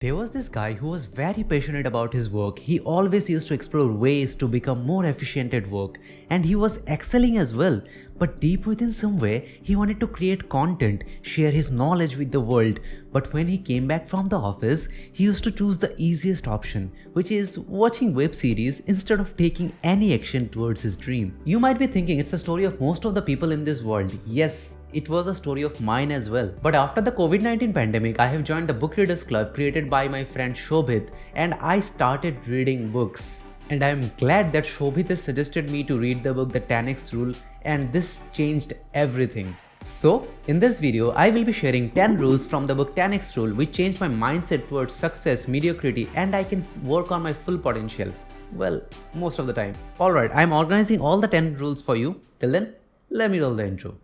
There was this guy who was very passionate about his work. He always used to explore ways to become more efficient at work, and he was excelling as well. But deep within somewhere, he wanted to create content, share his knowledge with the world. But when he came back from the office, he used to choose the easiest option, which is watching web series instead of taking any action towards his dream. You might be thinking it's the story of most of the people in this world. Yes, it was a story of mine as well. But after the COVID-19 pandemic, I have joined the book readers club created by my friend Shobhit, and I started reading books. And I am glad that Shobhit has suggested me to read the book The 10x Rule, and this changed everything. So, in this video, I will be sharing 10 rules from the book 10x Rule which changed my mindset towards success, mediocrity, and I can work on my full potential. Well, most of the time. Alright, I am organizing all the 10 rules for you. Till then, let me roll the intro.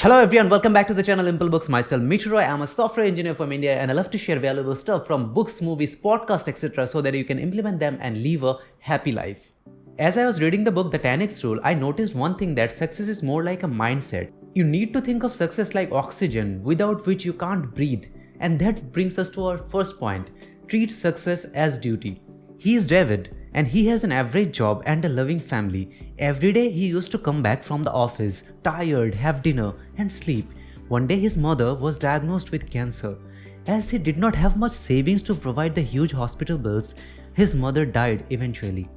Hello everyone, welcome back to the channel Impulse Books. Myself Mitra Roy. I'm a software engineer from India and I love to share valuable stuff from books, movies, podcasts, etc. so that you can implement them and live a happy life. As I was reading the book The 10x Rule, I noticed one thing, that success is more like a mindset. You need to think of success like oxygen, without which you can't breathe. And that brings us to our first point. Treat success as duty. He is David and he has an average job and a loving family. Every day he used to come back from the office, tired, have dinner and sleep. One day his mother was diagnosed with cancer. As he did not have much savings to provide the huge hospital bills, his mother died eventually.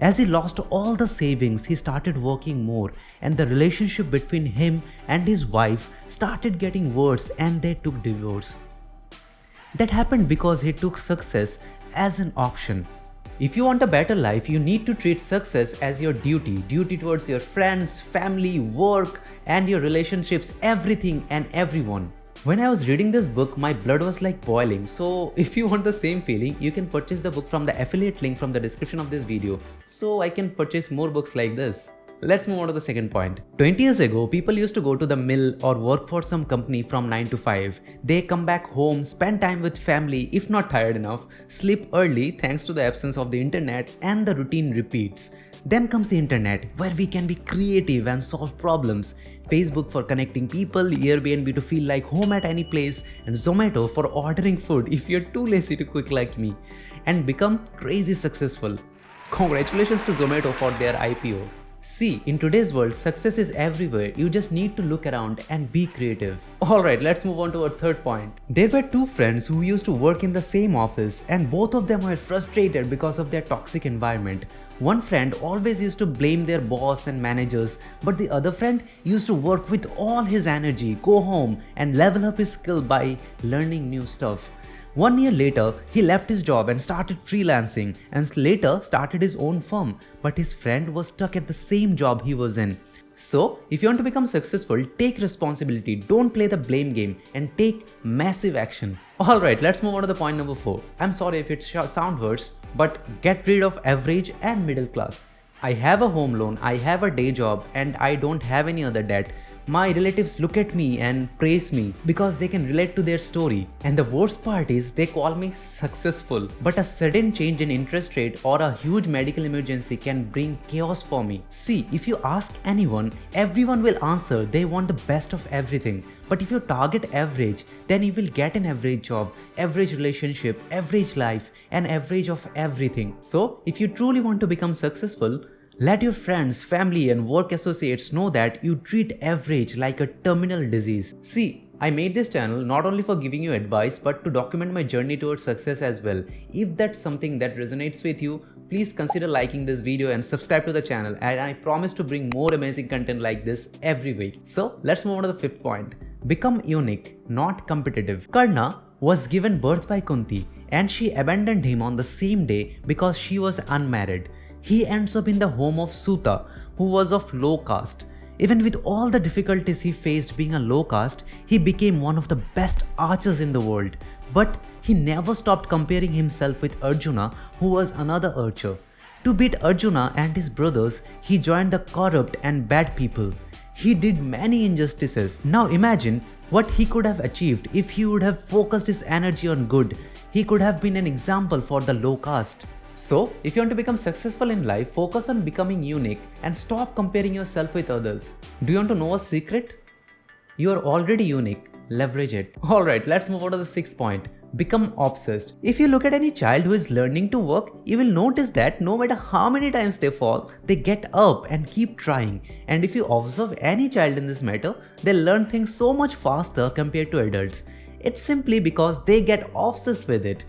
As he lost all the savings, he started working more and the relationship between him and his wife started getting worse and they took divorce. That happened because he took success as an option. If you want a better life, you need to treat success as your duty towards your friends, family, work, and your relationships, everything and everyone. When I was reading this book, my blood was like boiling. So if you want the same feeling, you can purchase the book from the affiliate link from the description of this video, so I can purchase more books like this. Let's move on to the second point. 20 years ago, people used to go to the mill or work for some company from 9 to 5. They come back home, spend time with family, if not tired enough, sleep early thanks to the absence of the internet, and the routine repeats. Then comes the internet, where we can be creative and solve problems. Facebook for connecting people, Airbnb to feel like home at any place, and Zomato for ordering food if you're too lazy to cook like me, and become crazy successful. Congratulations to Zomato for their IPO. See, in today's world, success is everywhere. You just need to look around and be creative. Alright, let's move on to our third point. There were two friends who used to work in the same office and both of them were frustrated because of their toxic environment. One friend always used to blame their boss and managers, but the other friend used to work with all his energy, go home and level up his skill by learning new stuff. 1 year later, he left his job and started freelancing and later started his own firm, but his friend was stuck at the same job he was in. So, if you want to become successful, take responsibility, don't play the blame game and take massive action. Alright, let's move on to the point number 4. I'm sorry if it sound hurts, but get rid of average and middle class. I have a home loan, I have a day job and I don't have any other debt. My relatives look at me and praise me because they can relate to their story. And the worst part is they call me successful. But a sudden change in interest rate or a huge medical emergency can bring chaos for me. See, if you ask anyone, everyone will answer they want the best of everything. But if you target average, then you will get an average job, average relationship, average life, and average of everything. So, if you truly want to become successful, let your friends, family and work associates know that you treat average like a terminal disease. See, I made this channel not only for giving you advice but to document my journey towards success as well. If that's something that resonates with you, please consider liking this video and subscribe to the channel, and I promise to bring more amazing content like this every week. So let's move on to the fifth point. Become unique, not competitive. Karna was given birth by Kunti and she abandoned him on the same day because she was unmarried. He ends up in the home of Suta, who was of low caste. Even with all the difficulties he faced being a low caste, he became one of the best archers in the world. But he never stopped comparing himself with Arjuna, who was another archer. To beat Arjuna and his brothers, he joined the corrupt and bad people. He did many injustices. Now imagine what he could have achieved if he would have focused his energy on good. He could have been an example for the low caste. So, if you want to become successful in life, focus on becoming unique and stop comparing yourself with others. Do you want to know a secret? You are already unique. Leverage it. Alright, let's move on to the sixth point. Become obsessed. If you look at any child who is learning to walk, you will notice that no matter how many times they fall, they get up and keep trying. And if you observe any child in this matter, they learn things so much faster compared to adults. It's simply because they get obsessed with it.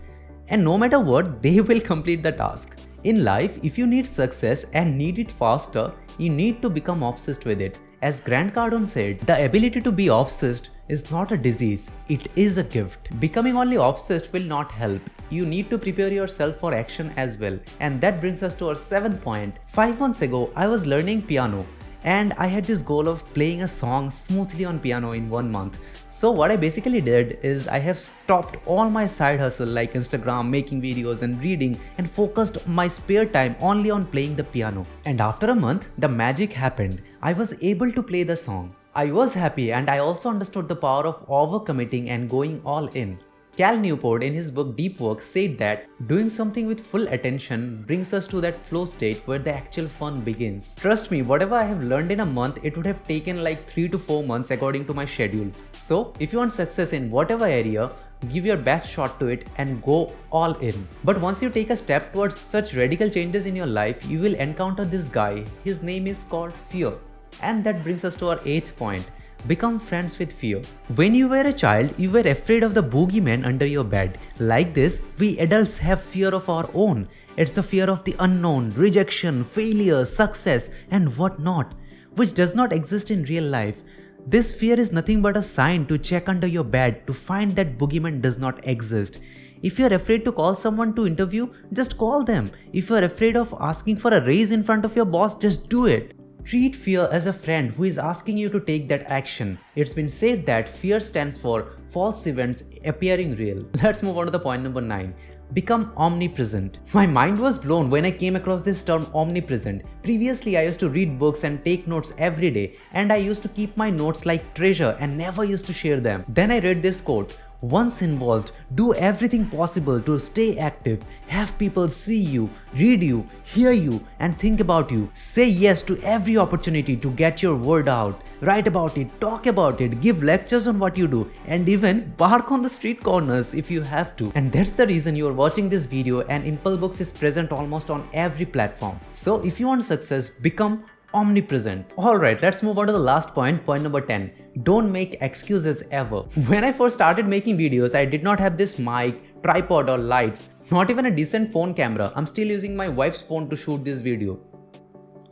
And no matter what, they will complete the task. In life, if you need success and need it faster, you need to become obsessed with it. As Grant Cardone said, the ability to be obsessed is not a disease, it is a gift. Becoming only obsessed will not help. You need to prepare yourself for action as well. And that brings us to our seventh point. 5 months ago, I was learning piano. And I had this goal of playing a song smoothly on piano in 1 month. So what I basically did is I have stopped all my side hustle like Instagram, making videos and reading, and focused my spare time only on playing the piano. And after a month, the magic happened. I was able to play the song. I was happy, and I also understood the power of overcommitting and going all in. Cal Newport in his book Deep Work said that doing something with full attention brings us to that flow state where the actual fun begins. Trust me, whatever I have learned in a month, it would have taken like 3 to 4 months according to my schedule. So if you want success in whatever area, give your best shot to it and go all in. But once you take a step towards such radical changes in your life, you will encounter this guy. His name is called fear. And that brings us to our eighth point. Become friends with fear. When you were a child, you were afraid of the boogeyman under your bed. Like this, we adults have fear of our own. It's the fear of the unknown, rejection, failure, success, and whatnot, which does not exist in real life. This fear is nothing but a sign to check under your bed to find that boogeyman does not exist. If you are afraid to call someone to interview, just call them. If you are afraid of asking for a raise in front of your boss, just do it. Treat fear as a friend who is asking you to take that action. It's been said that fear stands for false events appearing real. Let's move on to the point number 9. Become omnipresent. My mind was blown when I came across this term omnipresent. Previously, I used to read books and take notes every day, and I used to keep my notes like treasure and never used to share them. Then I read this quote. Once involved, do everything possible to stay active, have people see you, read you, hear you, and think about you. Say yes to every opportunity to get your word out. Write about it, talk about it, give lectures on what you do, and even bark on the street corners if you have to. And that's the reason you are watching this video, and Impulse Books is present almost on every platform. So if you want success, become omnipresent. Alright, let's move on to the last point, point number 10. Don't make excuses ever. When I first started making videos, I did not have this mic, tripod or lights, not even a decent phone camera. I'm still using my wife's phone to shoot this video.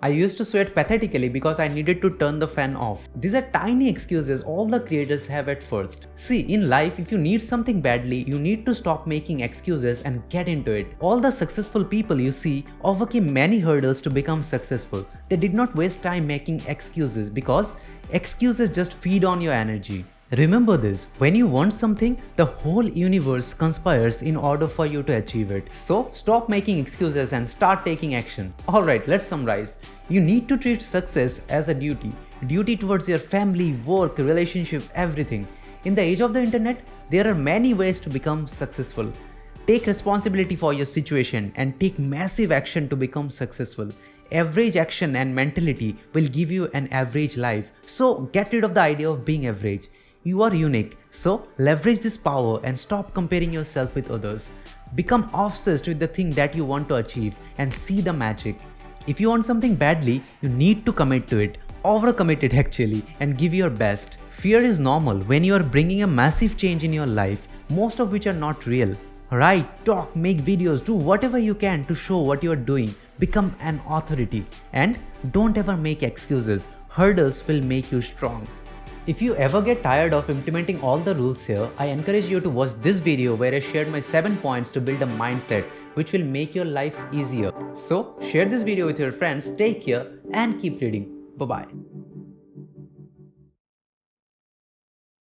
I used to sweat pathetically because I needed to turn the fan off. These are tiny excuses all the creators have at first. See, in life, if you need something badly, you need to stop making excuses and get into it. All the successful people you see overcame many hurdles to become successful. They did not waste time making excuses because excuses just feed on your energy. Remember this, when you want something, the whole universe conspires in order for you to achieve it. So stop making excuses and start taking action. Alright, let's summarize. You need to treat success as a duty. Duty towards your family, work, relationship, everything. In the age of the internet, there are many ways to become successful. Take responsibility for your situation and take massive action to become successful. Average action and mentality will give you an average life. So get rid of the idea of being average. You are unique, so leverage this power and stop comparing yourself with others. Become obsessed with the thing that you want to achieve and see the magic. If you want something badly, you need to commit to it, overcommit it actually, and give your best. Fear is normal when you are bringing a massive change in your life, most of which are not real. Write, talk, make videos, do whatever you can to show what you are doing. Become an authority. And don't ever make excuses. Hurdles will make you strong. If you ever get tired of implementing all the rules here, I encourage you to watch this video where I shared my 7 points to build a mindset which will make your life easier. So share this video with your friends, take care and keep reading. Bye-bye.